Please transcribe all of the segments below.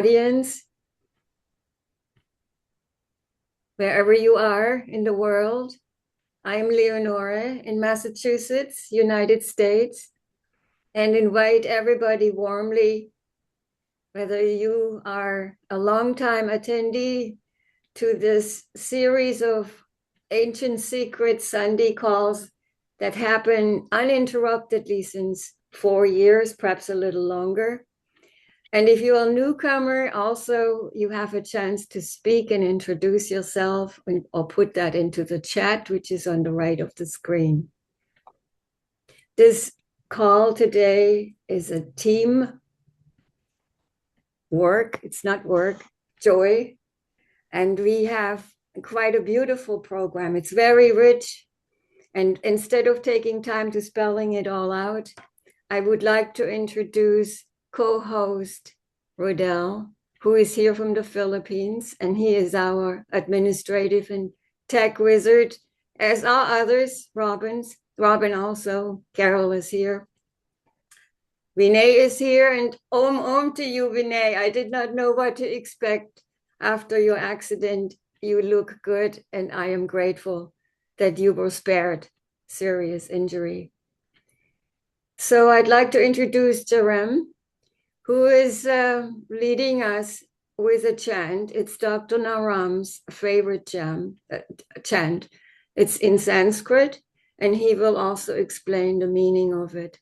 audience, wherever you are in the world. I'm Leonore in Massachusetts, United States, and invite everybody warmly, whether you are a longtime attendee to this series of ancient secret Sunday calls that happen uninterruptedly since 4 years, perhaps a little longer. And if you're a newcomer, also you have a chance to speak and introduce yourself, or put that into the chat, which is on the right of the screen. This call today is a team work. It's not work, joy. And we have quite a beautiful program. It's very rich. And instead of taking time to spelling it all out, I would like to introduce co-host Rodel, who is here from the Philippines, and he is our administrative and tech wizard, as are others. Robin also, Carol is here. Vinay is here, and om to you, Vinay. I did not know what to expect after your accident. You look good, and I am grateful that you were spared serious injury. So I'd like to introduce Jerem, who is leading us with a chant. It's Dr. Naram's favorite chant. It's in Sanskrit, and he will also explain the meaning of it.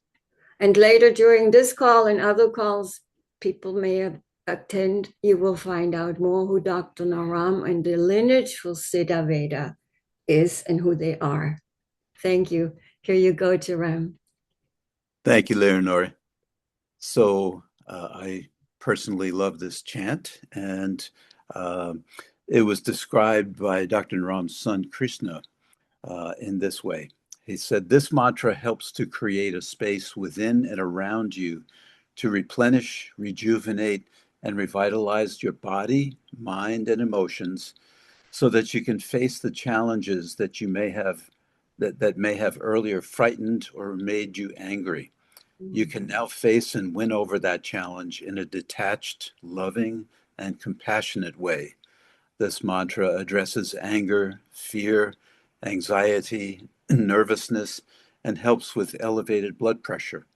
And later during this call and other calls people may attend, you will find out more who Dr. Naram and the lineage for Siddha Veda is and who they are. Thank you. Here you go, Jerem. Thank you, Leonore. So I personally love this chant, and it was described by Dr. Naram's son, Krishna, in this way. He said, this mantra helps to create a space within and around you to replenish, rejuvenate, and revitalize your body, mind, and emotions so that you can face the challenges that you may have that may have earlier frightened or made you angry. You can now face and win over that challenge in a detached, loving, and compassionate way. This mantra addresses anger, fear, anxiety, nervousness, and helps with elevated blood pressure.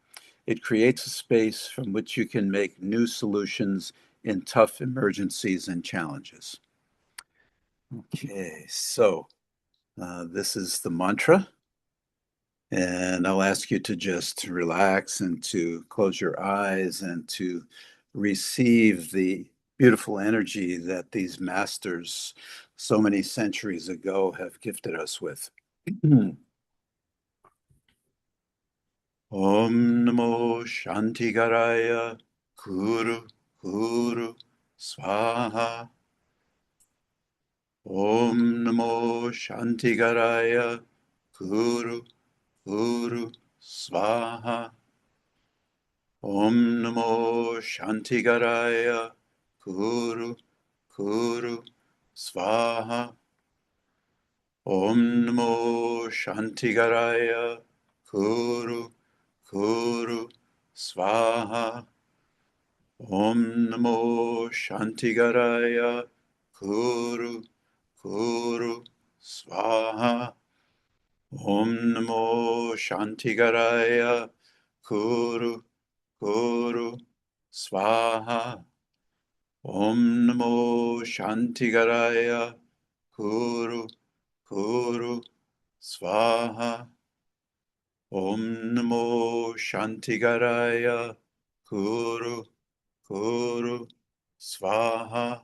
It creates a space from which you can make new solutions in tough emergencies and challenges. Okay, so this is the mantra. And I'll ask you to just relax and to close your eyes and to receive the beautiful energy that these masters so many centuries ago have gifted us with. Om Namo Shantigaraya Guru Guru Swaha. Om Namo Shantigaraya Guru Guru Swaha. Om Namo Shantigaraya Guru Guru Swaha. Om Namo Shantigaraya Guru Guru Swaha. Om Namo Shantigaraya Guru Guru Swaha. Om Namo Shantigaraya Guru Guru Swaha. Om Namo Shantigaraya Guru Guru Swaha. Om Namo Shantigaraya Guru Guru Swaha.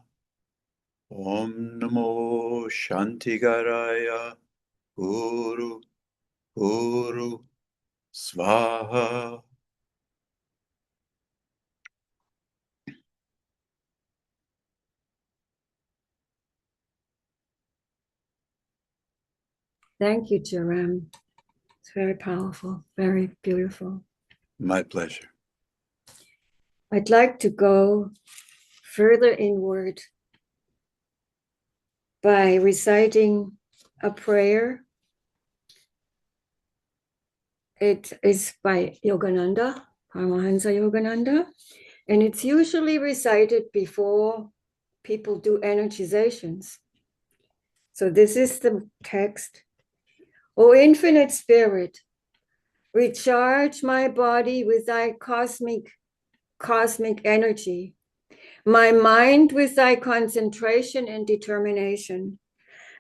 Om Namo Shantigaraya Guru Guru Swaha. Thank you, Jerem. It's very powerful, very beautiful. My pleasure. I'd like to go further inward by reciting a prayer. It is by Yogananda, Paramahansa Yogananda, And it's usually recited before people do energizations. So this is the text. O infinite spirit, recharge my body with thy cosmic energy, my mind with thy concentration and determination,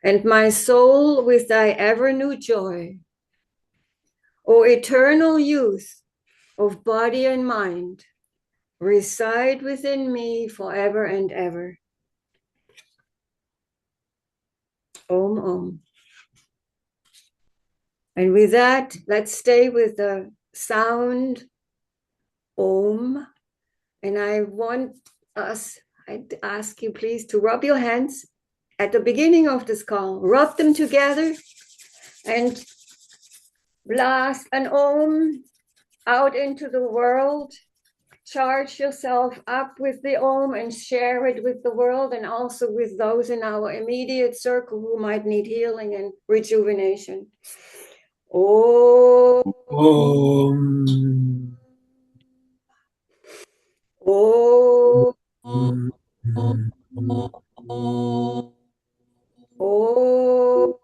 and my soul with thy ever new joy. O eternal youth of body and mind, reside within me forever and ever. Om Om. And with that, let's stay with the sound Om. And I'd ask you please to rub your hands at the beginning of this call, rub them together and blast an Om out into the world. Charge yourself up with the Om and share it with the world and also with those in our immediate circle who might need healing and rejuvenation. Om. Om. Om. Om. Om.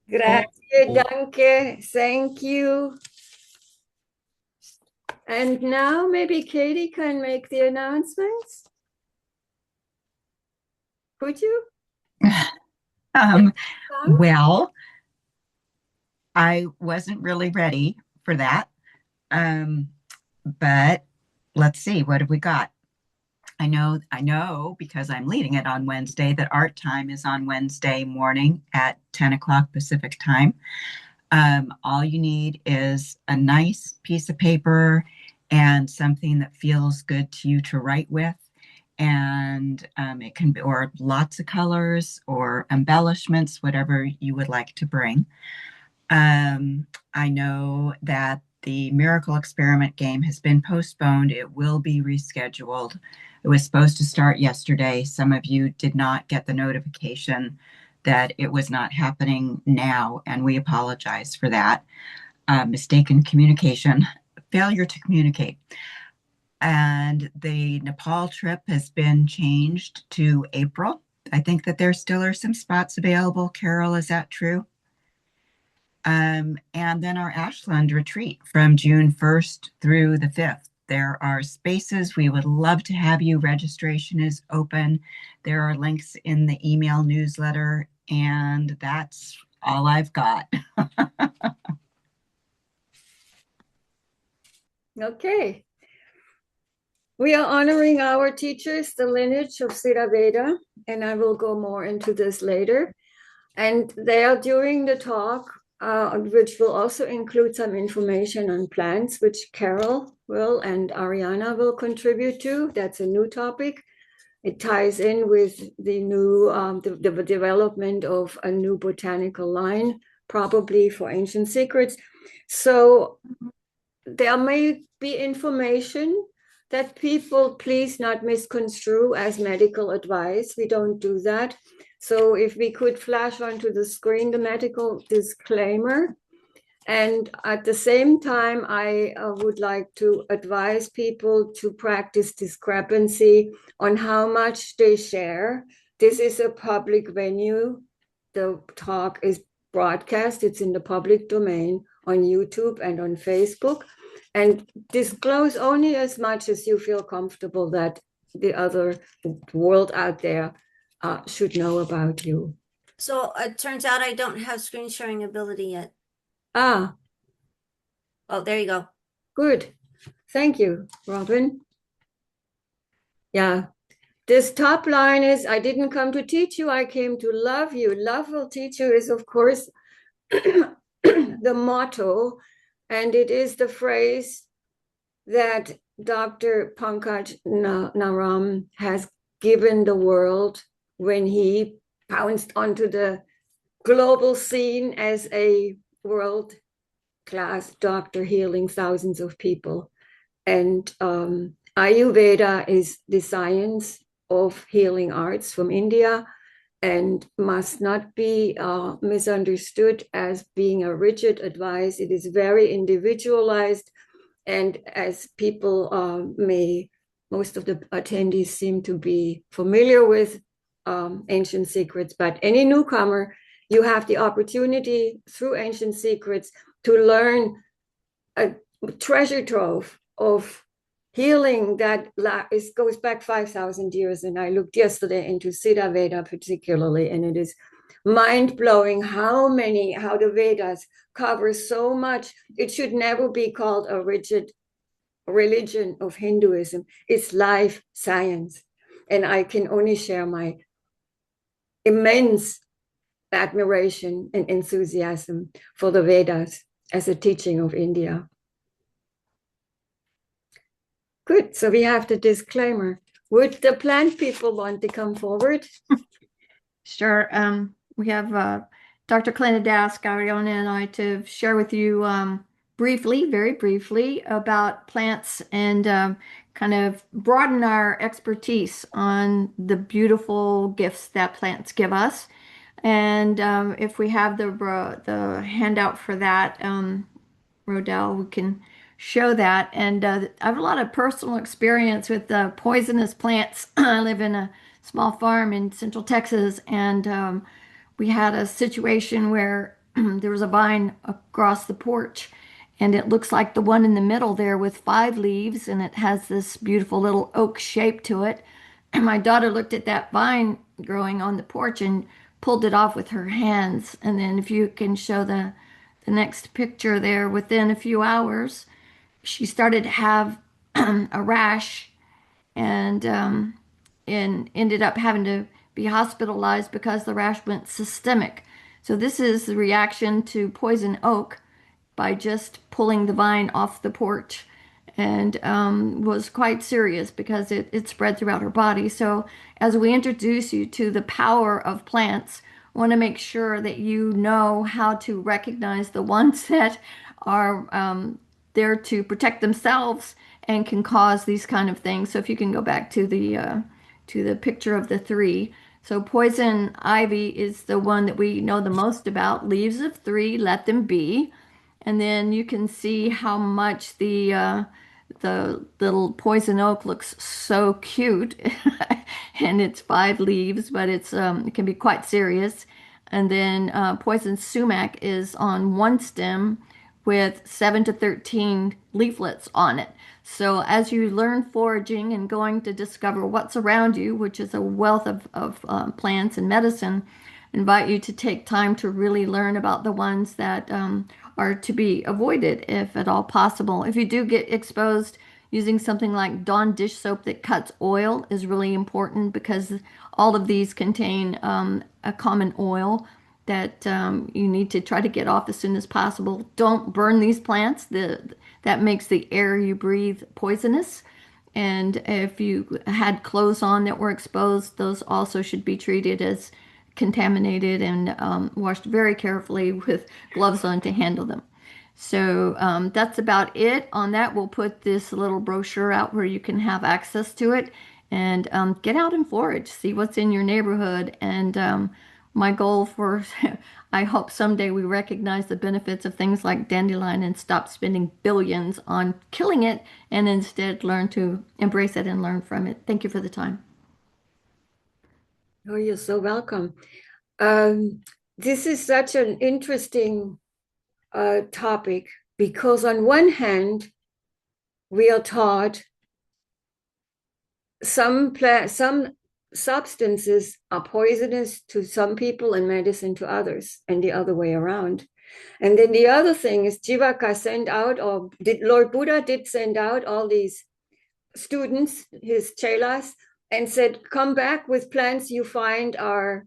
Grazie, danke, thank you. And now maybe Katie can make the announcements. Could you? Well, I wasn't really ready for that. But let's see, what have we got? I know because I'm leading it on Wednesday that art time is on Wednesday morning at 10 o'clock Pacific time. All you need is a nice piece of paper and something that feels good to you to write with. And it can be, or lots of colors or embellishments, whatever you would like to bring. I know that the Miracle Experiment game has been postponed. It will be rescheduled. It was supposed to start yesterday. Some of you did not get the notification that it was not happening now, and we apologize for that. Mistaken communication, failure to communicate. And the Nepal trip has been changed to April. I think that there still are some spots available. Carol, is that true? And then our Ashland retreat from June 1st through the 5th. There are spaces. We would love to have you. Registration is open. There are links in the email newsletter, and that's all I've got. Okay. We are honoring our teachers, the lineage of Siddha Veda, and I will go more into this later. And they are during the talk, which will also include some information on plants, which Carol will and Ariana will contribute to. That's a new topic. It ties in with the new the development of a new botanical line, probably for ancient secrets. So there may be information that people please not misconstrue as medical advice. We don't do that. So if we could flash onto the screen the medical disclaimer. And at the same time, I would like to advise people to practice discrepancy on how much they share. This is a public venue. The talk is broadcast. It's in the public domain on YouTube and on Facebook. And disclose only as much as you feel comfortable that the other world out there should know about you. So it turns out I don't have screen sharing ability yet. Ah. Oh, there you go. Good. Thank you, Robin. Yeah. This top line is, I didn't come to teach you, I came to love you. Love will teach you is, of course, the motto. And it is the phrase that Dr. Pankaj Naram has given the world when he pounced onto the global scene as a world-class doctor healing thousands of people. And Ayurveda is the science of healing arts from India. and must not be misunderstood as being a rigid advice. It is very individualized, and as people most of the attendees seem to be familiar with Ancient Secrets, but any newcomer, you have the opportunity through Ancient Secrets to learn a treasure trove of healing that goes back 5,000 years. And I looked yesterday into Siddha Veda particularly, and it is mind-blowing how the Vedas cover so much. It should never be called a rigid religion of Hinduism. It's life science. And I can only share my immense admiration and enthusiasm for the Vedas as a teaching of India. Good. So we have the disclaimer. Would the plant people want to come forward? Sure. We have Dr. Clenadas, Gariona, and I to share with you briefly, very briefly, about plants and kind of broaden our expertise on the beautiful gifts that plants give us. And if we have the handout for that, Rodel, we can show that. And I have a lot of personal experience with poisonous plants. I live in a small farm in Central Texas, and we had a situation where there was a vine across the porch, and it looks like the one in the middle there with 5 leaves, and it has this beautiful little oak shape to it. And my daughter looked at that vine growing on the porch and pulled it off with her hands. And then if you can show the next picture there, within a few hours, she started to have a rash, and ended up having to be hospitalized because the rash went systemic. So this is the reaction to poison oak by just pulling the vine off the porch, and was quite serious because it spread throughout her body. So as we introduce you to the power of plants, I want to make sure that you know how to recognize the ones that are there to protect themselves and can cause these kind of things. So if you can go back to the picture of the 3. So poison ivy is the one that we know the most about. Leaves of 3, let them be. And then you can see how much the little poison oak looks so cute. And it's 5 leaves, but it can be quite serious. And then poison sumac is on 1 stem with 7 to 13 leaflets on it. So as you learn foraging and going to discover what's around you, which is a wealth of plants and medicine, I invite you to take time to really learn about the ones that are to be avoided if at all possible. If you do get exposed, using something like Dawn dish soap that cuts oil is really important, because all of these contain a common oil that you need to try to get off as soon as possible. Don't burn these plants. That makes the air you breathe poisonous. And if you had clothes on that were exposed, those also should be treated as contaminated and washed very carefully with gloves on to handle them. So that's about it on that. We'll put this little brochure out where you can have access to it, and get out and forage, see what's in your neighborhood. And my goal for, I hope someday we recognize the benefits of things like dandelion and stop spending billions on killing it, and instead learn to embrace it and learn from it. Thank you for the time. Oh, you're so welcome. This is such an interesting topic, because on one hand, we are taught some substances are poisonous to some people and medicine to others, and the other way around. And then the other thing is Jivaka sent out, or Lord Buddha did send out all these students, his chelas, and said, come back with plants you find are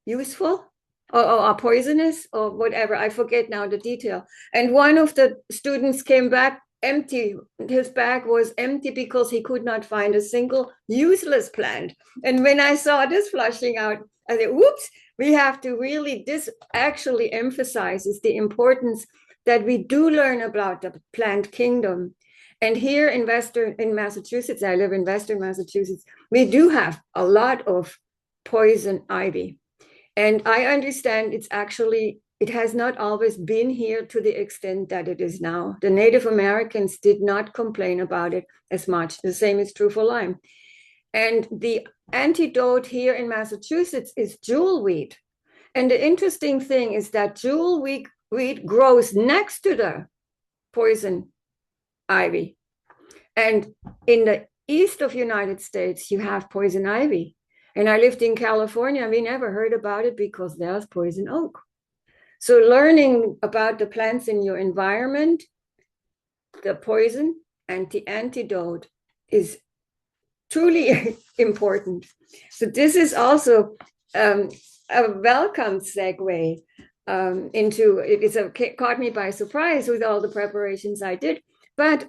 useful or are poisonous or whatever. I forget now the detail. And one of the students came back empty. His bag was empty because he could not find a single useless plant. And when I saw this flushing out, I said, whoops, we have to really, this actually emphasizes the importance that we do learn about the plant kingdom. And here in Massachusetts, I live in Western Massachusetts, we do have a lot of poison ivy. And I understand it has not always been here to the extent that it is now. The Native Americans did not complain about it as much. The same is true for lime. And the antidote here in Massachusetts is jewelweed. And the interesting thing is that jewelweed grows next to the poison ivy. And in the east of United States, you have poison ivy. And I lived in California. We never heard about it because there's poison oak. So learning about the plants in your environment, the poison and the antidote is truly important. So this is also a welcome segue into it. Caught me by surprise with all the preparations I did. But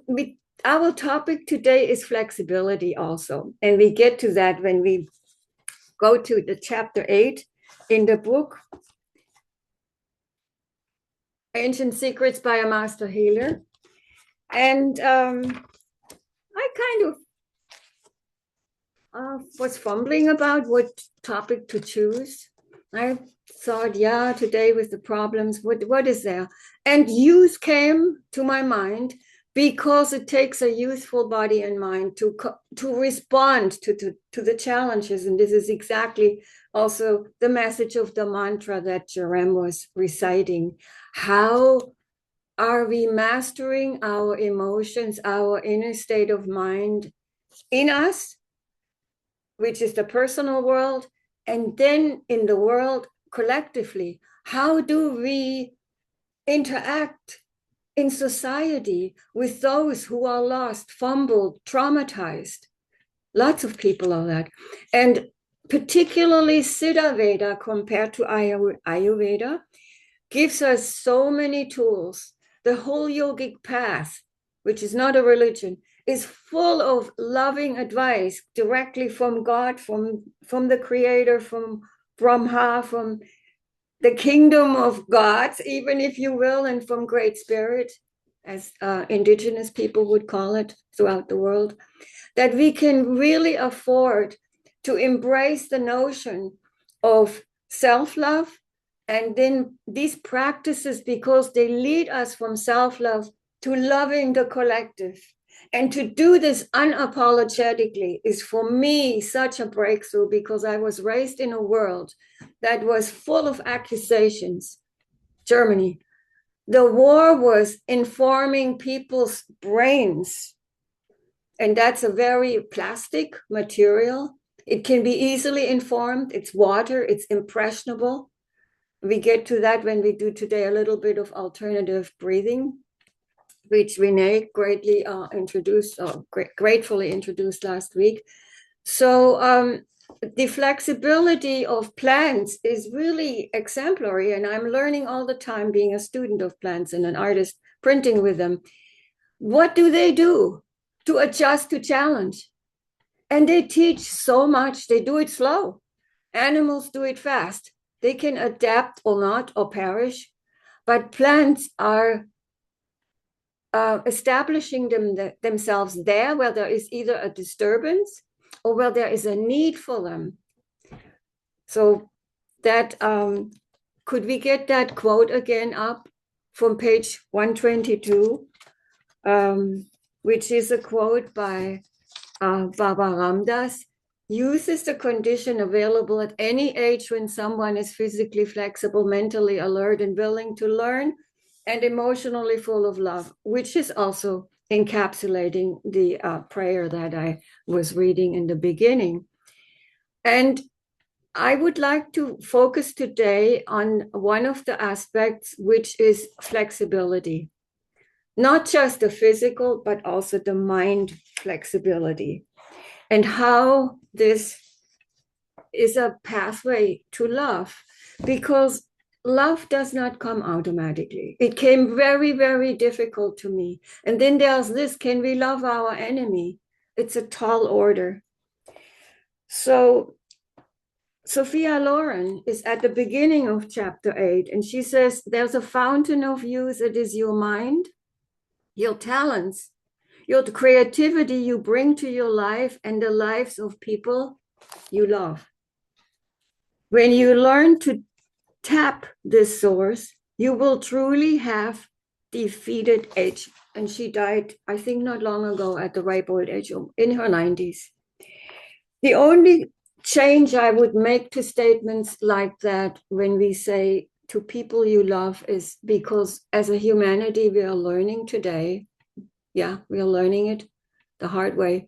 our topic today is flexibility also. And we get to that when we go to the chapter 8 in the book, Ancient Secrets by a Master Healer. And I kind of was fumbling about what topic to choose. I thought, today with the problems, what is there? And youth came to my mind because it takes a youthful body and mind to respond to the challenges. And this is exactly also the message of the mantra that Jerem was reciting. How are we mastering our emotions, our inner state of mind in us, which is the personal world, and then in the world collectively? How do we interact in society with those who are lost, fumbled, traumatized? Lots of people are that. And particularly Siddha Veda compared to Ayurveda gives us so many tools. The whole yogic path, which is not a religion, is full of loving advice directly from God, from the Creator, from Brahma, from the kingdom of gods, even if you will, and from Great Spirit, as indigenous people would call it throughout the world, that we can really afford to embrace the notion of self-love. And then these practices, because they lead us from self-love to loving the collective. And to do this unapologetically is for me such a breakthrough, because I was raised in a world that was full of accusations. Germany. The war was informing people's brains. And that's a very plastic material. It can be easily informed. It's water, it's impressionable. We get to that when we do today a little bit of alternative breathing, which Renee gratefully introduced last week. So the flexibility of plants is really exemplary. And I'm learning all the time, being a student of plants and an artist printing with them. What do they do to adjust to challenge? And they teach so much. They do it slow. Animals do it fast. They can adapt or not, or perish. But plants are establishing themselves there where there is either a disturbance or where there is a need for them. So that, could we get that quote again up from page 122, which is a quote by Baba Ramdas. Youth is the condition available at any age when someone is physically flexible, mentally alert, and willing to learn, and emotionally full of love, which is also encapsulating the prayer that I was reading in the beginning. And I would like to focus today on one of the aspects, which is flexibility. Not just the physical, but also the mind flexibility, and how this is a pathway to love, because love does not come automatically. It came very, very difficult to me. And then there's this, can we love our enemy? It's a tall order. So Sophia Loren is at the beginning of chapter 8, and she says, there's a fountain of youth. It is your mind, your talents, your creativity you bring to your life and the lives of people you love. When you learn to tap this source, you will truly have defeated age. And she died, I think, not long ago at the ripe old age in her 90s. The only change I would make to statements like that when we say to people you love is because as a humanity, we are learning today. Yeah, we are learning it the hard way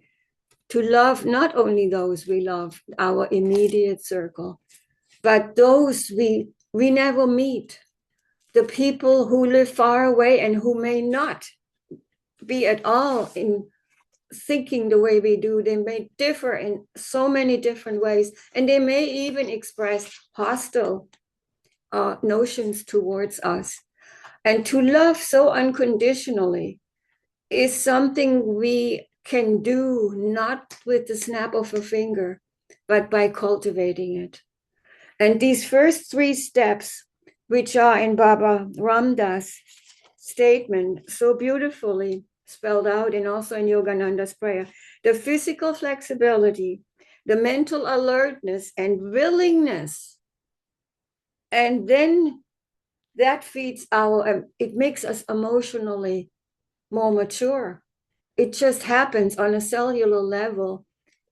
to love not only those we love, our immediate circle, but those we never meet, the people who live far away and who may not be at all in thinking the way we do. They may differ in so many different ways, and they may even express hostile notions towards us. And to love so unconditionally is something we can do not with the snap of a finger, but by cultivating it. And these first three steps, which are in Baba Ramdas' statement, so beautifully spelled out and also in Yogananda's prayer, the physical flexibility, the mental alertness and willingness, and then that feeds it makes us emotionally more mature. It just happens on a cellular level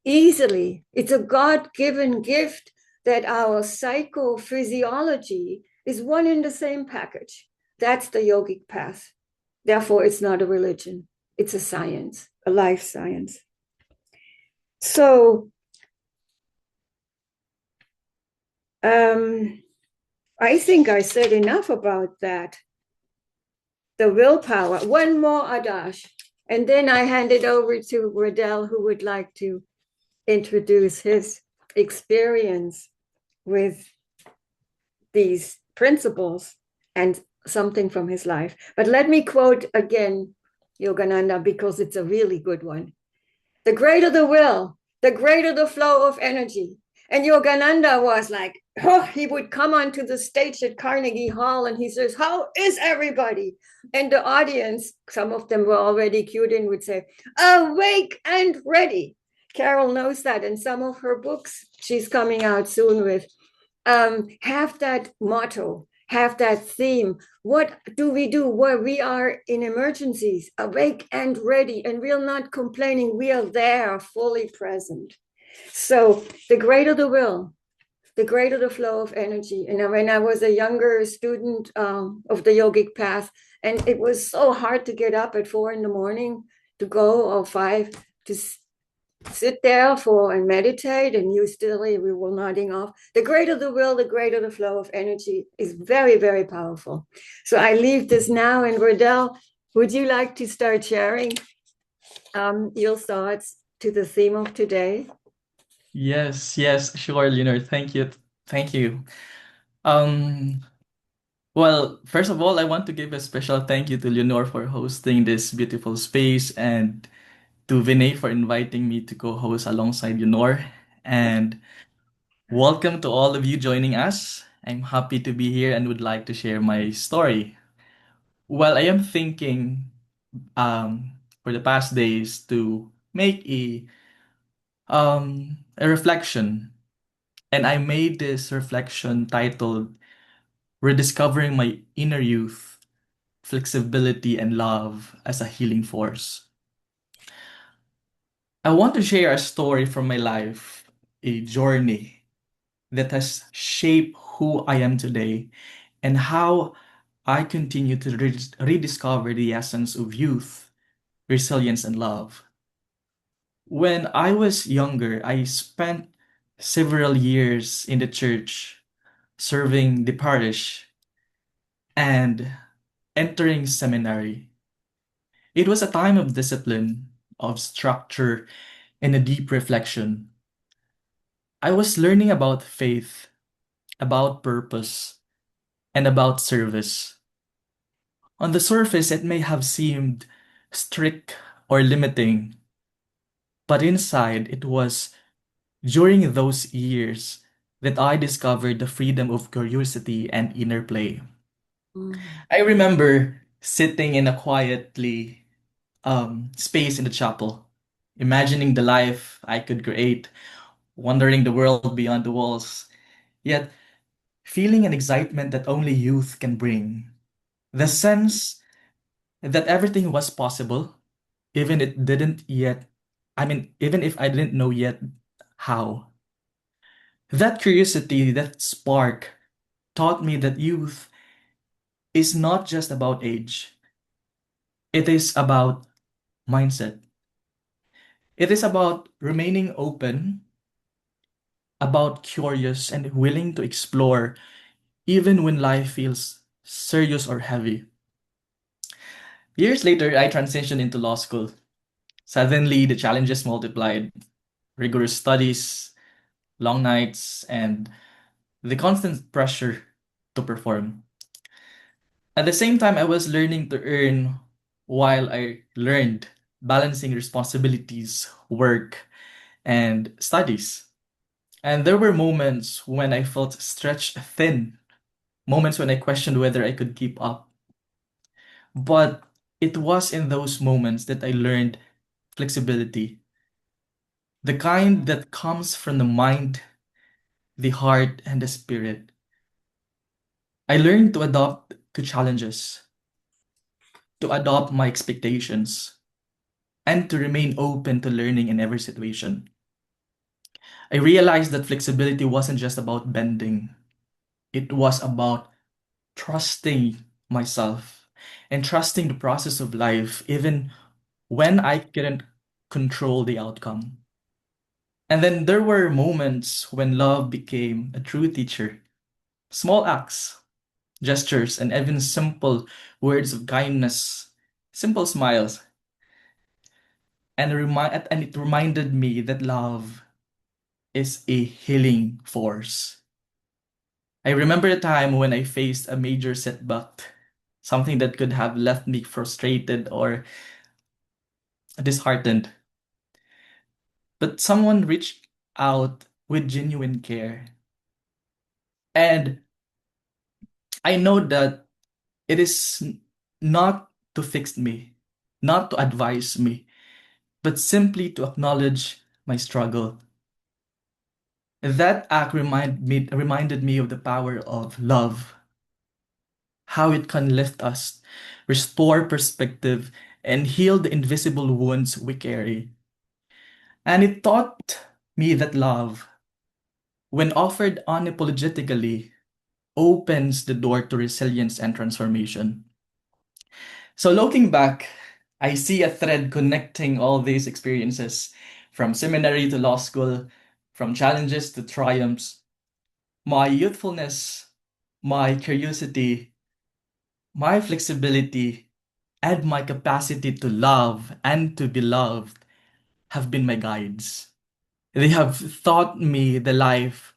easily. It's a God-given gift that our psychophysiology is one in the same package. That's the yogic path. Therefore, it's not a religion. It's a science, a life science. So I think I said enough about that. The willpower. One more adage. And then I hand it over to Rodel, who would like to introduce his experience with these principles and something from his life. But let me quote again Yogananda because it's a really good one. The greater the will, the greater the flow of energy. And Yogananda was like, oh, he would come onto the stage at Carnegie Hall and he says, how is everybody? And the audience, some of them were already cued in, would say, awake and ready. Carol knows that. And some of her books she's coming out soon with have that motto, have that theme. What do we do where we are in emergencies, awake and ready, and we're not complaining, we are there, fully present. So the greater the will, the greater the flow of energy. And when I was a younger student of the yogic path, and it was so hard to get up at 4 a.m. to go, or 5 to sit there and meditate, and you still, we were nodding off. The greater the will, the greater the flow of energy is very, very powerful. So I leave this now. And Rodel, would you like to start sharing your thoughts to the theme of today? Yes, yes, sure, Leonore. Thank you. Thank you. Well, first of all, I want to give a special thank you to Leonore for hosting this beautiful space and to Vinay for inviting me to co-host alongside Leonore. And welcome to all of you joining us. I'm happy to be here and would like to share my story. Well, I am thinking for the past days to make a reflection, and I made this reflection titled Rediscovering My Inner Youth, Flexibility and Love as a Healing Force. I want to share a story from my life, a journey that has shaped who I am today and how I continue to rediscover the essence of youth, resilience, and love. When I was younger, I spent several years in the church, serving the parish, and entering seminary. It was a time of discipline, of structure, and a deep reflection. I was learning about faith, about purpose, and about service. On the surface, it may have seemed strict or limiting, but inside, it was during those years that I discovered the freedom of curiosity and inner play. Mm. I remember sitting in a quietly space in the chapel, imagining the life I could create, wondering the world beyond the walls, yet feeling an excitement that only youth can bring. The sense that everything was possible, even it didn't yet, even if I didn't know yet how. That curiosity, that spark, taught me that youth is not just about age. It is about mindset. It is about remaining open, about curious and willing to explore even when life feels serious or heavy. Years later, I transitioned into law school. Suddenly, the challenges multiplied: rigorous studies, long nights, and the constant pressure to perform. At the same time, I was learning to earn while I learned, balancing responsibilities, work, and studies. And there were moments when I felt stretched thin, moments when I questioned whether I could keep up. But it was in those moments that I learned flexibility, the kind that comes from the mind, the heart, and the spirit. I learned to adapt to challenges, to adopt my expectations, and to remain open to learning in every situation. I realized that flexibility wasn't just about bending, it was about trusting myself and trusting the process of life, even when I couldn't control the outcome. And then there were moments when love became a true teacher. Small acts, gestures, and even simple words of kindness, simple smiles, and it reminded me that love is a healing force. I remember a time when I faced a major setback, something that could have left me frustrated or disheartened. But someone reached out with genuine care. And I know that it is not to fix me, not to advise me, but simply to acknowledge my struggle. That act reminded me of the power of love, how it can lift us, restore perspective, and heal the invisible wounds we carry. And it taught me that love, when offered unapologetically, opens the door to resilience and transformation. So looking back, I see a thread connecting all these experiences, from seminary to law school, from challenges to triumphs. My youthfulness, my curiosity, my flexibility, and my capacity to love and to be loved have been my guides. They have taught me the life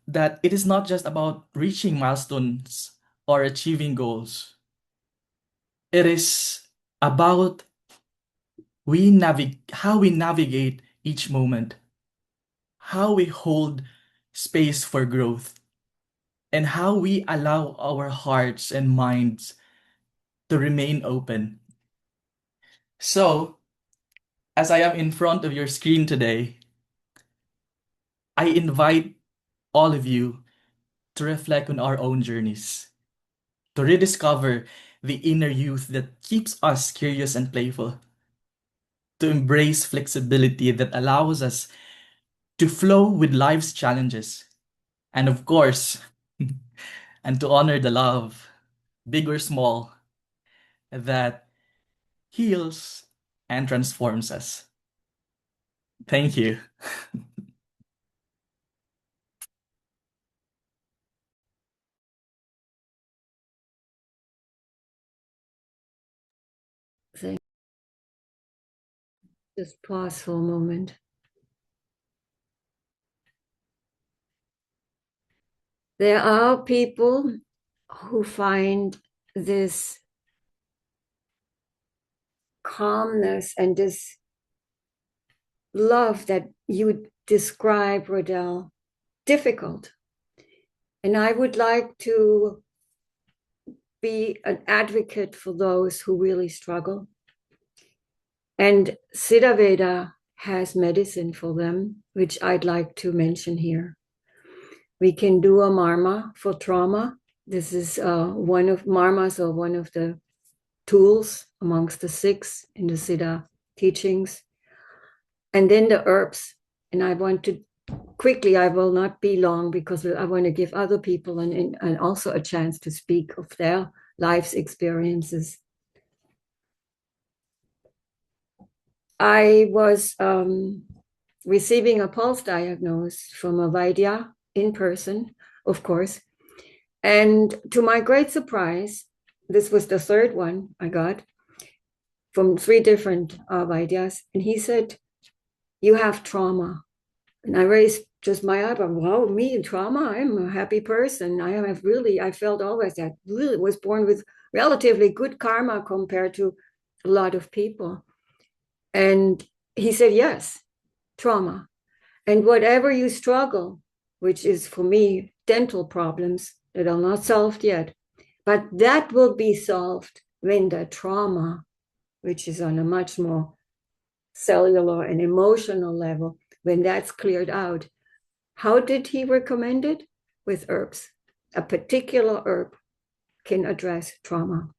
that it is not just about reaching milestones or achieving goals. It is about how we navigate each moment, how we hold space for growth, and how we allow our hearts and minds to remain open. So, as I am in front of your screen today, I invite all of you to reflect on our own journeys, to rediscover the inner youth that keeps us curious and playful, to embrace flexibility that allows us to flow with life's challenges, and of course, and to honor the love, big or small, that heals and transforms us. Thank you. Just pause for a moment. There are people who find this calmness and this love that you describe, Rodel, difficult. And I would like to be an advocate for those who really struggle. And Siddha Veda has medicine for them, which I'd like to mention here. We can do a marma for trauma. This is one of marmas, or one of the tools amongst the 6 in the Siddha teachings. And then the herbs. And I want to quickly, I will not be long, because I want to give other people and also a chance to speak of their life's experiences. I was receiving a pulse diagnosis from a Vaidya in person, of course. And to my great surprise, this was the 3rd one I got from 3 different Vaidyas. And he said, "You have trauma." And I raised just my eyebrow. Wow, me and trauma? I'm a happy person. I felt always that really was born with relatively good karma compared to a lot of people. And he said, yes, trauma. And whatever you struggle, which is for me, dental problems that are not solved yet, but that will be solved when the trauma, which is on a much more cellular and emotional level, when that's cleared out. How did he recommend it? With herbs. A particular herb can address trauma.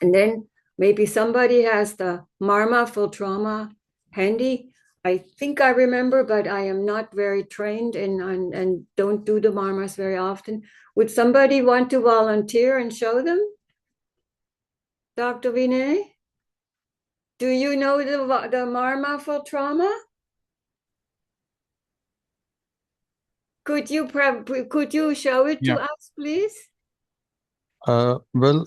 And then maybe somebody has the marma for trauma handy. I think I remember, but I am not very trained and don't do the marmas very often. Would somebody want to volunteer and show them? Dr. Vinay? Do you know the marma for trauma? Could you show it to us, please? Well,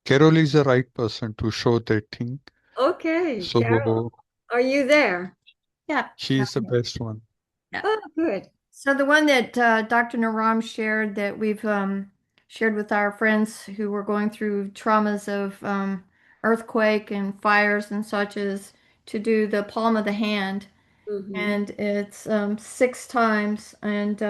Carol is the right person to show that thing. Okay, So Carol, are you there? Yeah. she's the best one. Oh, good. So the one that Dr. Naram shared, that we've shared with our friends who were going through traumas of earthquake and fires and such, is to do the palm of the hand. And it's 6 times. And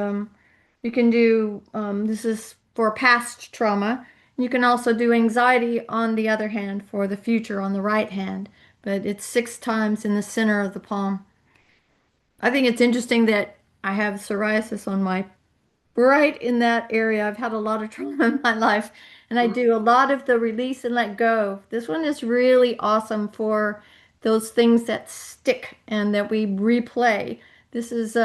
you can do, this is for past trauma. You can also do anxiety on the other hand, for the future on the right hand. But it's 6 times in the center of the palm. I think it's interesting that I have psoriasis on my right in that area. I've had a lot of trauma in my life, and I do a lot of the release and let go. This one is really awesome for those things that stick and that we replay. This is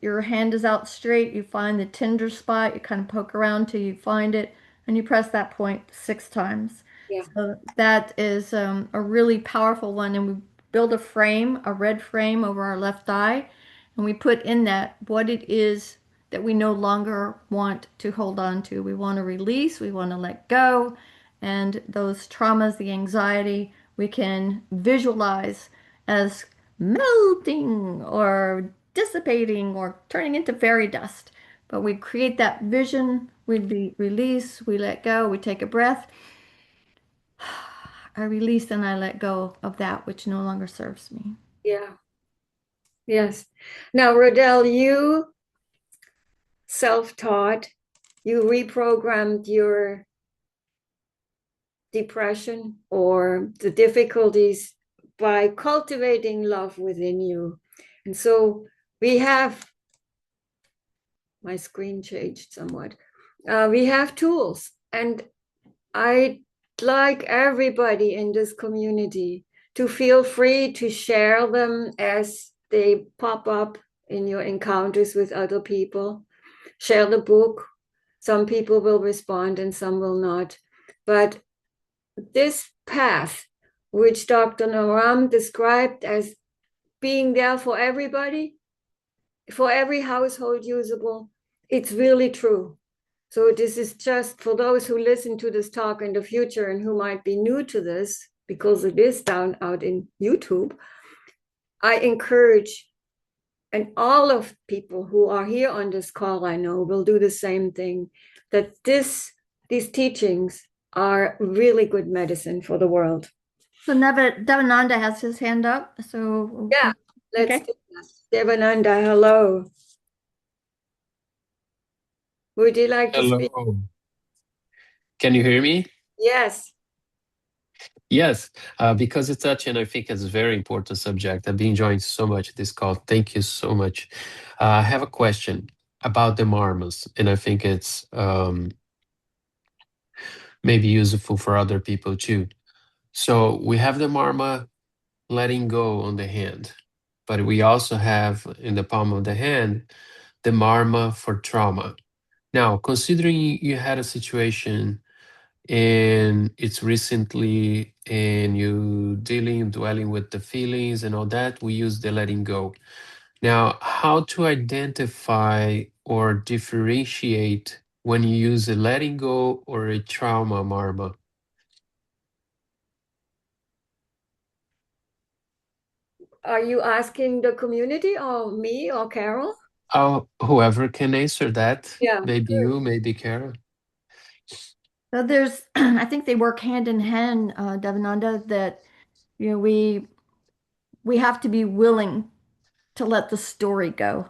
your hand is out straight. You find the tender spot. You kind of poke around till you find it, and you press that point 6 times. Yeah. So that is a really powerful one, and we build a frame, a red frame over our left eye, and we put in that what it is that we no longer want to hold on to. We want to release, we want to let go, and those traumas, the anxiety, we can visualize as melting or dissipating or turning into fairy dust. But we create that vision, we release, we let go, we take a breath. I release and I let go of that which no longer serves me. Yeah. Yes. Now, Rodel, you self-taught, you reprogrammed your depression or the difficulties by cultivating love within you. And so we have, my screen changed somewhat. We have tools, and I'd like everybody in this community to feel free to share them as they pop up in your encounters with other people. Share the book. Some people will respond and some will not. But this path, which Dr. Naram described as being there for everybody, for every household usable, it's really true. So this is just for those who listen to this talk in the future and who might be new to this, because it is down out in YouTube. I encourage, and all of people who are here on this call, I know, will do the same thing, that these teachings are really good medicine for the world. So Devananda has his hand up. So yeah, let's okay. do that. Devananda, hello. Would you like to speak? Can you hear me? Yes. Yes, because it's such, and I think it's a very important subject. I've been enjoying so much this call. Thank you so much. I have a question. about the marmas, and I think it's maybe useful for other people too. So we have the marma letting go on the hand, but we also have in the palm of the hand the marma for trauma. Now, considering you had a situation and it's recently and you dwelling with the feelings and all that, we use the letting go. Now, how to identify or differentiate when you use a letting go or a trauma marma? Are you asking the community or me or Carol? Oh, whoever can answer that. Yeah, Maybe good. you, maybe Carol. So there's, I think they work hand in hand, Devananda, that, you know, we have to be willing to let the story go.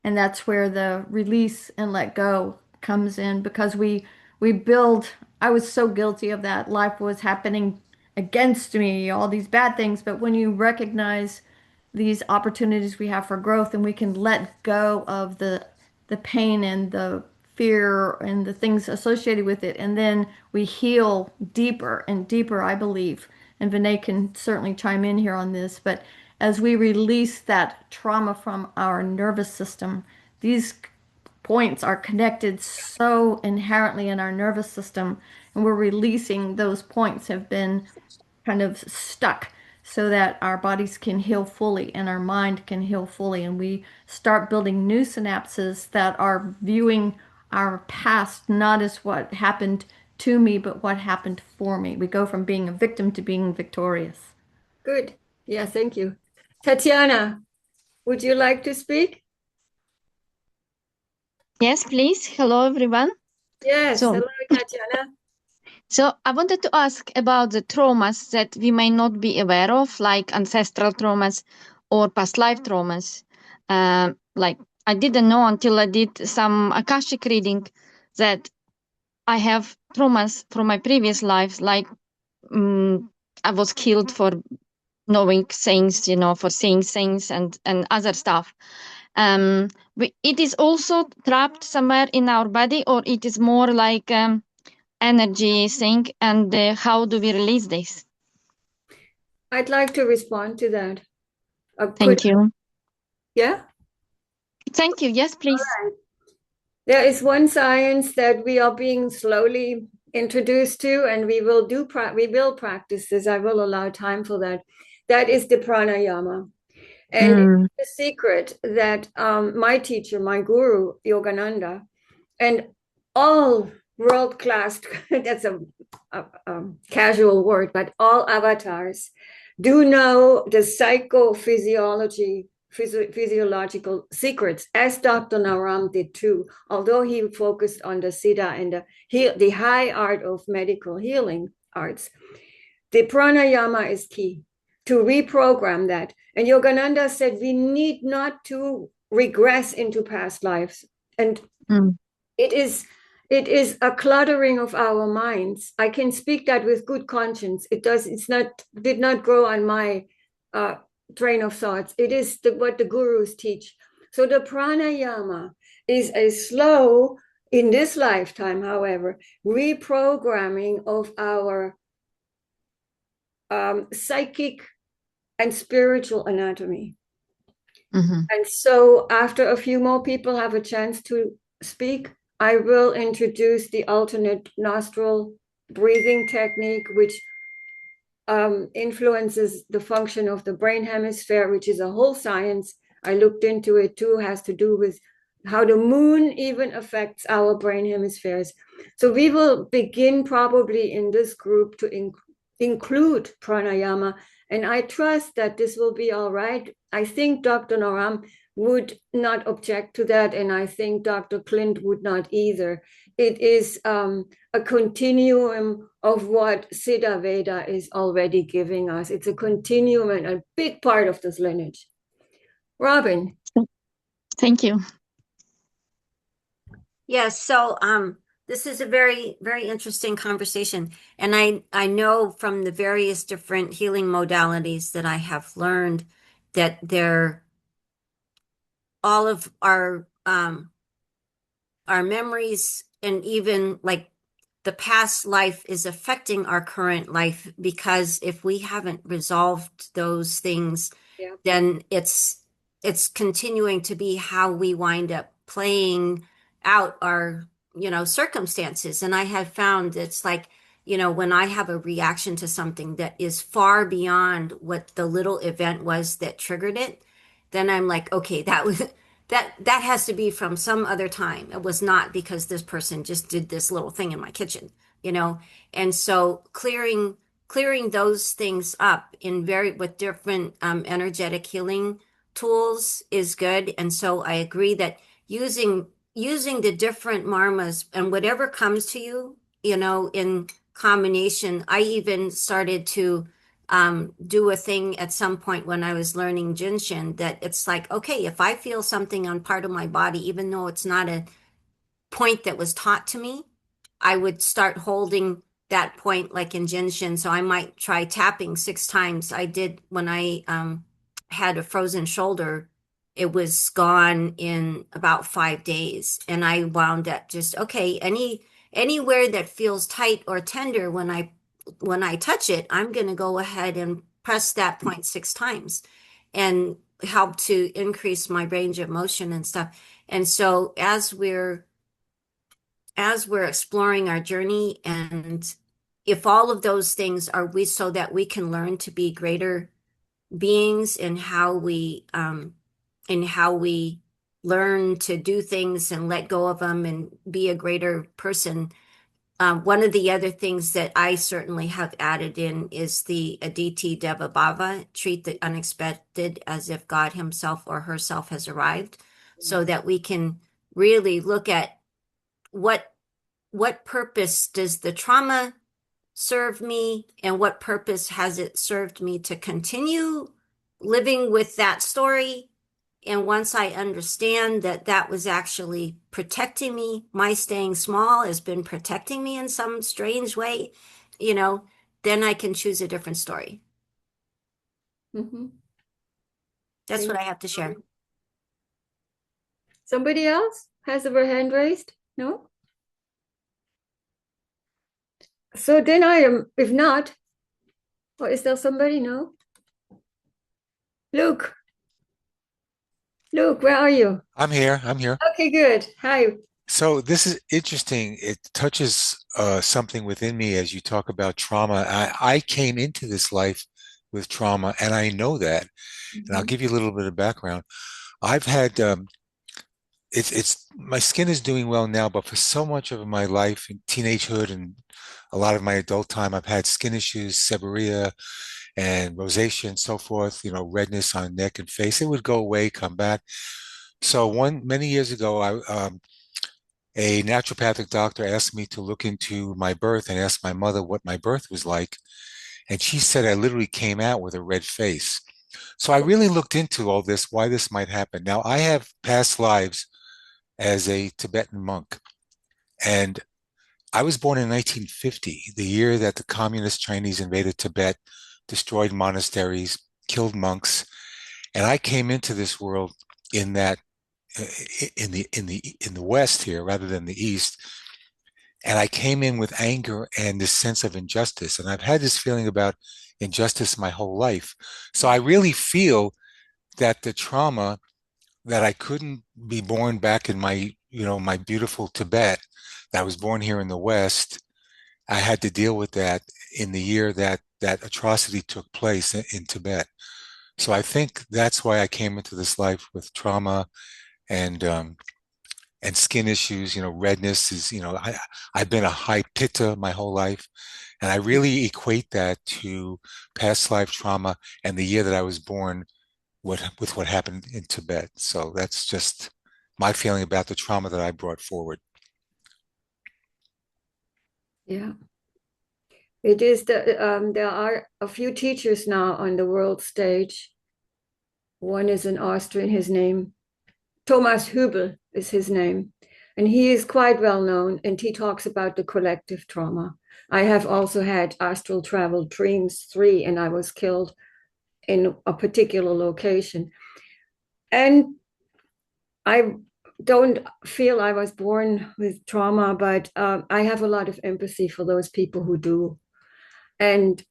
And that's where the release and let go comes in because we build. I was so guilty of that. Life was happening against me, all these bad things. But when you recognize these opportunities we have for growth and we can let go of the pain and the fear and the things associated with it, and then we heal deeper and deeper, I believe. And Vinay can certainly chime in here on this, but as we release that trauma from our nervous system, these points are connected so inherently in our nervous system, and we're releasing those points have been kind of stuck so that our bodies can heal fully and our mind can heal fully. And we start building new synapses that are viewing our past not as what happened to me, but what happened for me. We go from being a victim to being victorious. Good. Yeah, thank you. Tatiana, would you like to speak? Yes, please. Hello, everyone. Yes. So, Hello, Tatiana. so I wanted to ask about the traumas that we may not be aware of, like ancestral traumas or past life traumas. Like I didn't know until I did some Akashic reading that I have traumas from my previous lives, like I was killed for knowing things, for saying things and other stuff. It is also trapped somewhere in our body, or it is more like energy thing. And how do we release this? I'd like to respond to that. Thank you. Yeah? Thank you. Yes, please. All right. There is one science that we are being slowly introduced to, and we will practice this. I will allow time for that. That is the pranayama. And the secret that my teacher, my guru, Yogananda, and all world-class, that's a casual word, but all avatars do know the physiological secrets, as Dr. Naram did too, although he focused on the Siddha and the high art of medical healing arts. The pranayama is key to reprogram that. And Yogananda said we need not to regress into past lives. And it is a cluttering of our minds. I can speak that with good conscience. Did not grow on my train of thoughts. It is what the gurus teach. So the pranayama is a slow, in this lifetime, however, reprogramming of our psychic and spiritual anatomy. And so after a few more people have a chance to speak, I will introduce the alternate nostril breathing technique, which influences the function of the brain hemisphere, which is a whole science. I looked into it too, has to do with how the moon even affects our brain hemispheres. So we will begin probably in this group to include pranayama, and I trust that this will be all right. I think Dr. Noram would not object to that, and I think Dr. Clint would not either. It is a continuum of what Siddha Veda is already giving us. It's a continuum and a big part of this lineage. Robin. Thank you. Yes, so this is a very, very interesting conversation. And I know from the various different healing modalities that I have learned that all of our our memories and even like the past life is affecting our current life, because if we haven't resolved those things, Yeah. then it's continuing to be how we wind up playing out our, circumstances. And I have found it's like, when I have a reaction to something that is far beyond what the little event was that triggered it, then I'm like, okay, that was that has to be from some other time. It was not because this person just did this little thing in my kitchen, you know. And so clearing those things up in very with different energetic healing tools is good. And so I agree that using the different marmas and whatever comes to you, in combination. I even started to do a thing at some point when I was learning Jinshin, that it's like, okay, if I feel something on part of my body, even though it's not a point that was taught to me, I would start holding that point like in Jinshin. So I might try tapping 6 times. I did when I had a frozen shoulder. It was gone in about 5 days. And I wound up just, okay, anywhere that feels tight or tender when I touch it, I'm going to go ahead and press that point 6 times and help to increase my range of motion and stuff. And so as we're exploring our journey, and if all of those things are we so that we can learn to be greater beings in how we learn to do things and let go of them and be a greater person. One of the other things that I certainly have added in is the Aditi Deva Bhava, treat the unexpected as if God himself or herself has arrived, so that we can really look at what purpose does the trauma serve me, and what purpose has it served me to continue living with that story. And once I understand that that was actually protecting me, my staying small has been protecting me in some strange way, then I can choose a different story. Mm-hmm. That's what I have to share. Somebody else has their hand raised? No? So then I am, if not, or is there somebody? No? Luke, where are you? I'm here. I'm here. Okay, good. Hi. So this is interesting. It touches something within me as you talk about trauma. I came into this life with trauma, and I know that. And I'll give you a little bit of background. I've had it's my skin is doing well now, but for so much of my life in teenagehood and a lot of my adult time, I've had skin issues, seborrhea and rosacea and so forth, redness on neck and face. It would go away, come back. So many years ago, a naturopathic doctor asked me to look into my birth and asked my mother what my birth was like. And she said I literally came out with a red face. So I really looked into all this, why this might happen. Now, I have past lives as a Tibetan monk. And I was born in 1950, the year that the communist Chinese invaded Tibet, destroyed monasteries, killed monks. And I came into this world in that in the West here rather than the East. And I came in with anger and this sense of injustice. And I've had this feeling about injustice my whole life. So I really feel that the trauma that I couldn't be born back in my beautiful Tibet, that I was born here in the West, I had to deal with that in the year that that atrocity took place in Tibet. So I think that's why I came into this life with trauma and skin issues. Redness is, I've been a high pitta my whole life, and I really equate that to past life trauma and the year that I was born with what happened in Tibet. So that's just my feeling about the trauma that I brought forward. Yeah. It is there are a few teachers now on the world stage. One is an Austrian, his name, Thomas Hübel is his name. And he is quite well known, and he talks about the collective trauma. I have also had astral travel dreams 3, and I was killed in a particular location. And I don't feel I was born with trauma, but I have a lot of empathy for those people who do. And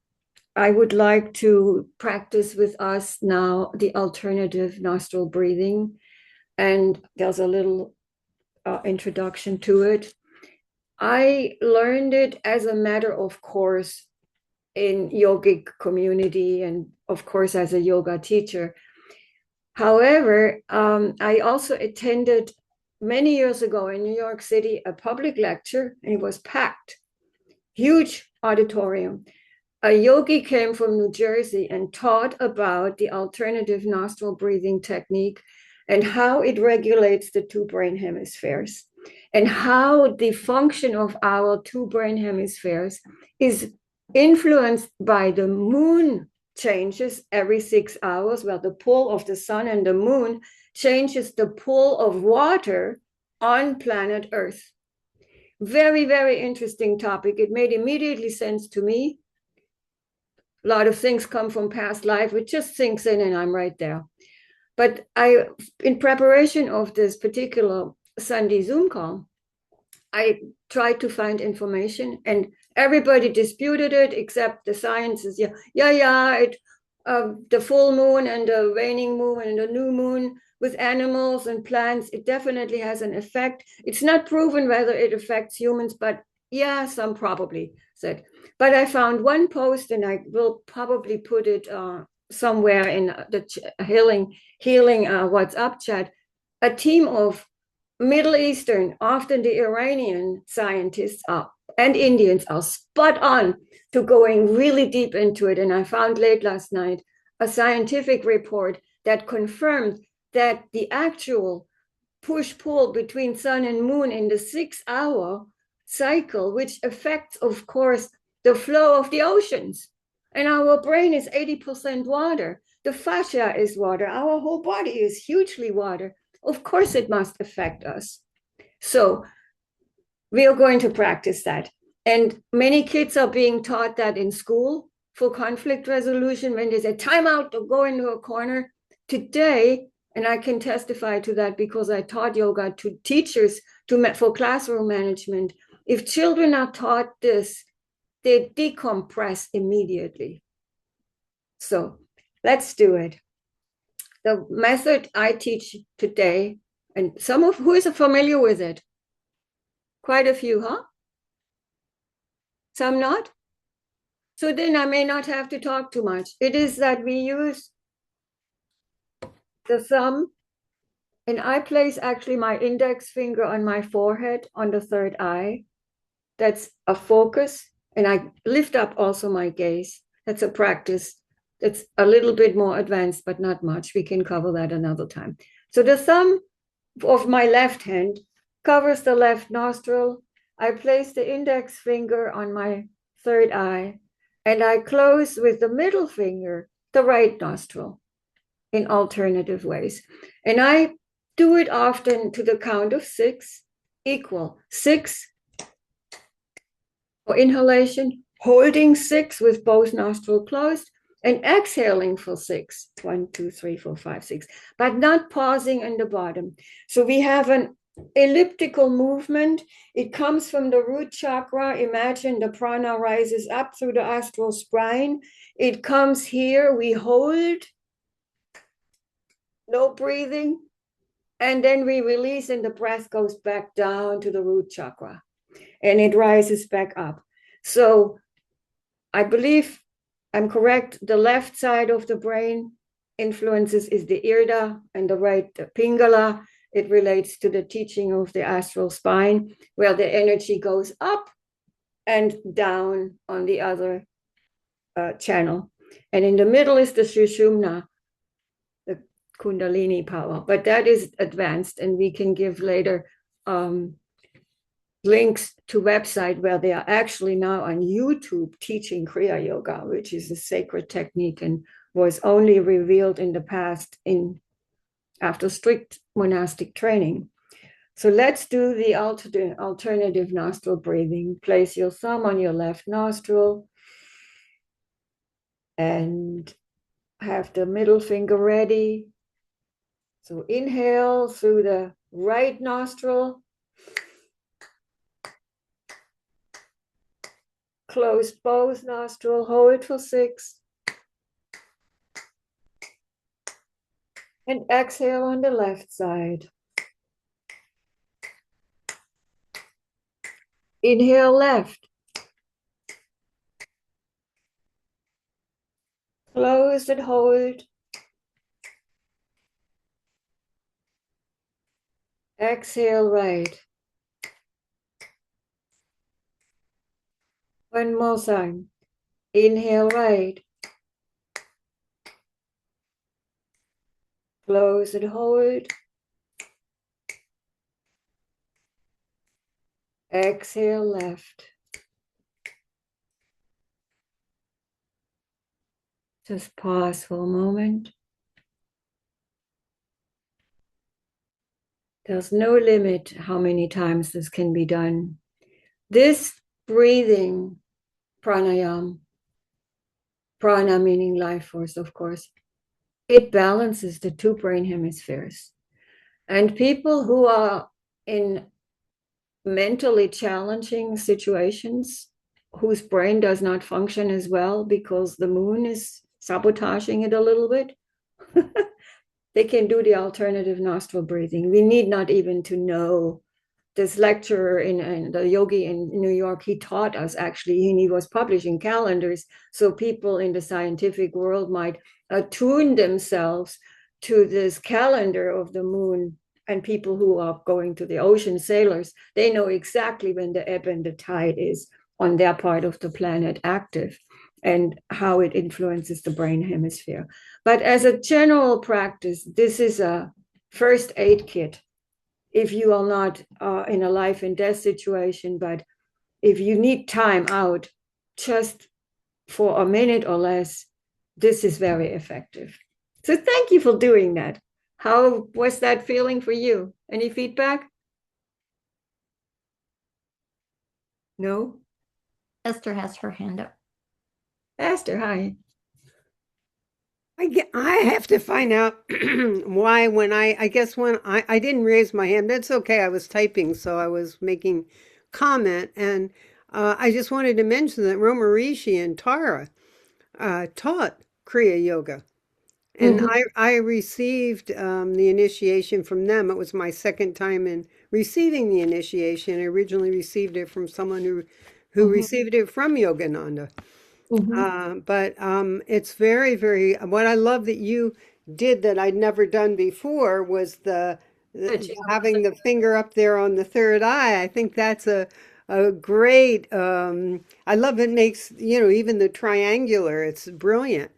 I would like to practice with us now the alternative nostril breathing. And there's a little introduction to it. I learned it as a matter of course in yogic community and of course as a yoga teacher. However, I also attended many years ago in New York City a public lecture, and it was packed, huge auditorium. A yogi came from New Jersey and taught about the alternative nostril breathing technique and how it regulates the two brain hemispheres and how the function of our two brain hemispheres is influenced by the moon changes every 6 hours. Well, the pull of the sun and the moon changes the pull of water on planet Earth. Very, very interesting topic. It made immediately sense to me. A lot of things come from past life, which just sinks in and I'm right there. But in preparation of this particular Sunday Zoom call, I tried to find information and everybody disputed it except the sciences. The full moon and the waning moon and the new moon with animals and plants, it definitely has an effect. It's not proven whether it affects humans, but yeah, some probably said. But I found one post, and I will probably put it somewhere in the healing WhatsApp chat. A team of Middle Eastern, often the Iranian scientists and Indians are spot on to going really deep into it. And I found late last night a scientific report that confirmed that the actual push-pull between sun and moon in the 6-hour cycle, which affects, of course, the flow of the oceans. And our brain is 80% water. The fascia is water. Our whole body is hugely water. Of course, it must affect us. So we are going to practice that. And many kids are being taught that in school for conflict resolution when there's a timeout or go into a corner. Today, and I can testify to that because I taught yoga to teachers for classroom management. If children are taught this, they decompress immediately. So let's do it. The method I teach today, and who is familiar with it? Quite a few, huh? Some not? So then I may not have to talk too much. It is that we use the thumb, and I place actually my index finger on my forehead on the third eye. That's a focus. And I lift up also my gaze. That's a practice. It's a little bit more advanced, but not much. We can cover that another time. So the thumb of my left hand covers the left nostril. I place the index finger on my third eye, and I close with the middle finger the right nostril in alternative ways. And I do it often to the count of 6, equal 6 for inhalation, holding 6 with both nostrils closed, and exhaling for 6. 1, 2, 3, 4, 5, 6, but not pausing in the bottom. So we have an elliptical movement. It comes from the root chakra. Imagine the prana rises up through the astral spine. It comes here. We hold, no breathing, and then we release, and the breath goes back down to the root chakra, and it rises back up. So I believe I'm correct. The left side of the brain influences is the Irda, and the right, the Pingala. It relates to the teaching of the astral spine, where the energy goes up and down on the other channel. And in the middle is the Sushumna, the Kundalini power. But that is advanced, and we can give later links to website where they are actually now on YouTube teaching Kriya Yoga, which is a sacred technique and was only revealed in the past after strict monastic training. So let's do the alternative nostril breathing. Place your thumb on your left nostril and have the middle finger ready. So inhale through the right nostril. Close both nostrils, hold for 6. And exhale on the left side. Inhale left. Close and hold. Exhale right. One more time. Inhale right. Close and hold. Exhale left. Just pause for a moment. There's no limit how many times this can be done. This breathing pranayam, prana meaning life force, of course, it balances the 2 brain hemispheres. And people who are in mentally challenging situations, whose brain does not function as well because the moon is sabotaging it a little bit, they can do the alternative nostril breathing. We need not even to know. This lecturer in the yogi in New York, he taught us actually, and he was publishing calendars so people in the scientific world might attune themselves to this calendar of the moon. And people who are going to the ocean, sailors, they know exactly when the ebb and the tide is on their part of the planet active and how it influences the brain hemisphere. But as a general practice, this is a first aid kit. If you are not in a life and death situation, but if you need time out just for a minute or less, this is very effective. So thank you for doing that. How was that feeling for you? Any feedback? No? Esther has her hand up. Esther, hi. I have to find out why when I guess when I didn't raise my hand. That's okay. I was typing, so I was making comment. And I just wanted to mention that Roma Rishi and Tara taught Kriya Yoga. And I received the initiation from them. It was my second time in receiving the initiation. I originally received it from someone who received it from Yogananda. But it's very, very, what I love that you did that I'd never done before was the having the finger up there on the third eye. I think that's a great, I love it makes, even the triangular, it's brilliant.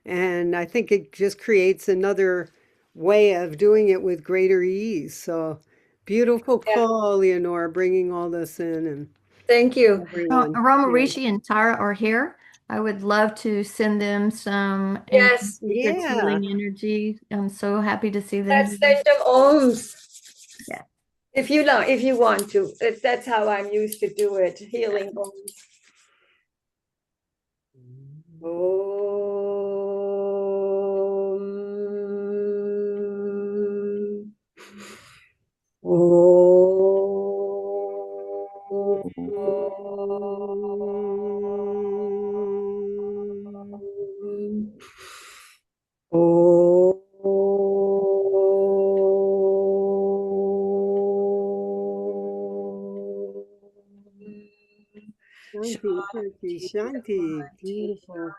And I think it just creates another way of doing it with greater ease. So beautiful call, Leonore, bringing all this in and thank you. everyone. Roma Rishi and Tara are here. I would love to send them some Yes. healing energy. I'm so happy to see them. Let's send them ohms. Yeah. If you want to. That's how I'm used to do it, healing ohms. Shanti, Shanti, Shanti. Beautiful.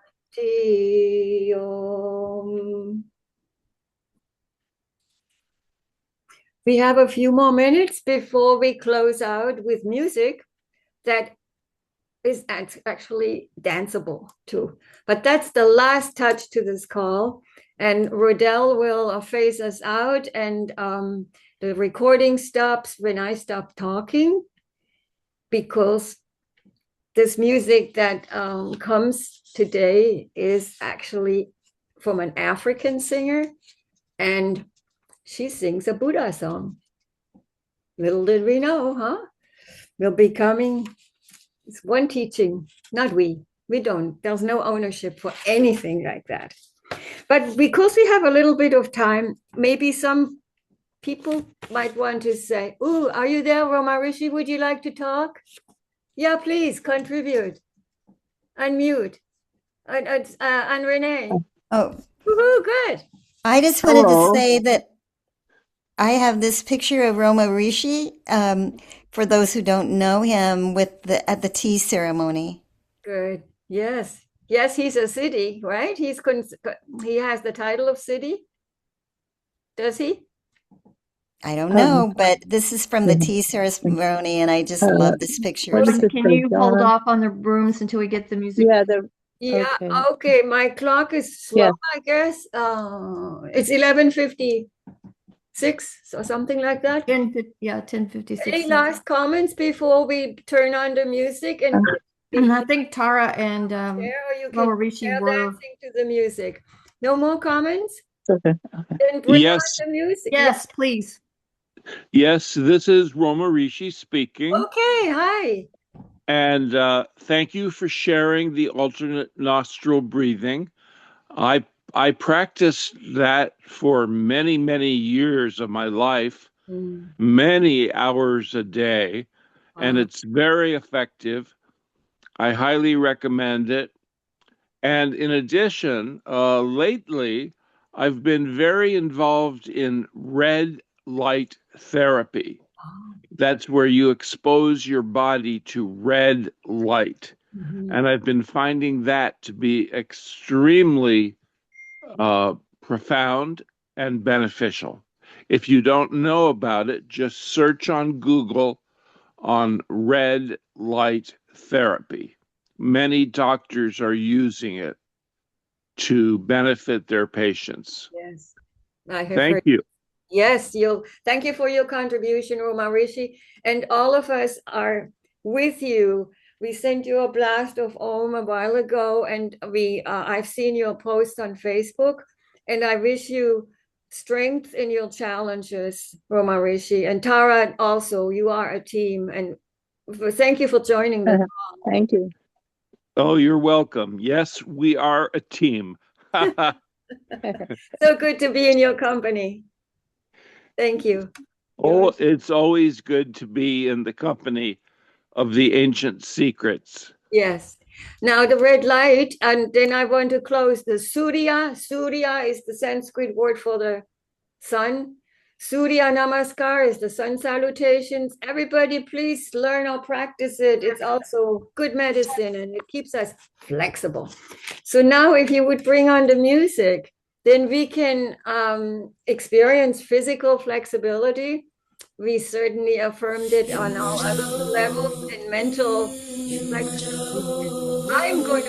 We have a few more minutes before we close out with music that is actually danceable too. But that's the last touch to this call. And Rodel will phase us out, and the recording stops when I stop talking, because this music that comes today is actually from an African singer, and she sings a Buddha song. Little did we know, huh? We'll be coming. It's one teaching, not we. We don't. There's no ownership for anything like that. But because we have a little bit of time, maybe some people might want to say, "Ooh, are you there, Roma Rishi? Would you like to talk?" Yeah, please contribute. Unmute. And Renee. Oh, Woohoo, good. I just wanted to Hello. say that I have this picture of Roma Rishi, for those who don't know him, at the tea ceremony. Good. Yes. Yes, he's a city, right? He has the title of city. Does he? I don't know, but this is from the tea ceremony, and I just love this picture. What does it Can say, you hold Donna? off on the rooms until we get the music? Yeah, Yeah. okay. Okay. My clock is slow, Yes. I guess. It's 11:56 or something like that. 10:56. Any last comments before we turn on the music? And I think Tara and Roma Rishi they're were. dancing to the music. No more comments? Okay. Then bring Yes. on the music. Yes, please. Yes, this is Roma Rishi speaking. Okay, hi. And thank you for sharing the alternate nostril breathing. I practiced that for many, many years of my life, many hours a day, and it's very effective. I highly recommend it. And in addition, lately, I've been very involved in red light therapy. That's where you expose your body to red light. And I've been finding that to be extremely profound and beneficial. If you don't know about it, just search on Google on red light therapy. Many doctors are using it to benefit their patients. Yes, I have Thank heard. you. Yes, thank you for your contribution, Roma Rishi. And all of us are with you. We sent you a blast of Om a while ago, and I've seen your post on Facebook, and I wish you strength in your challenges, Roma Rishi. And Tara, also, you are a team. And thank you for joining the call. Thank you. Oh, you're welcome. Yes, we are a team. So good to be in your company. Thank you. Oh, it's always good to be in the company of the ancient secrets. Yes. Now the red light, and then I want to close the Surya. Surya is the Sanskrit word for the sun. Surya Namaskar is the sun salutations. Everybody, please learn or practice it. It's also good medicine and it keeps us flexible. So now if you would bring on the music, then we can experience physical flexibility. We certainly affirmed it on all other levels and mental flexibility. I'm going to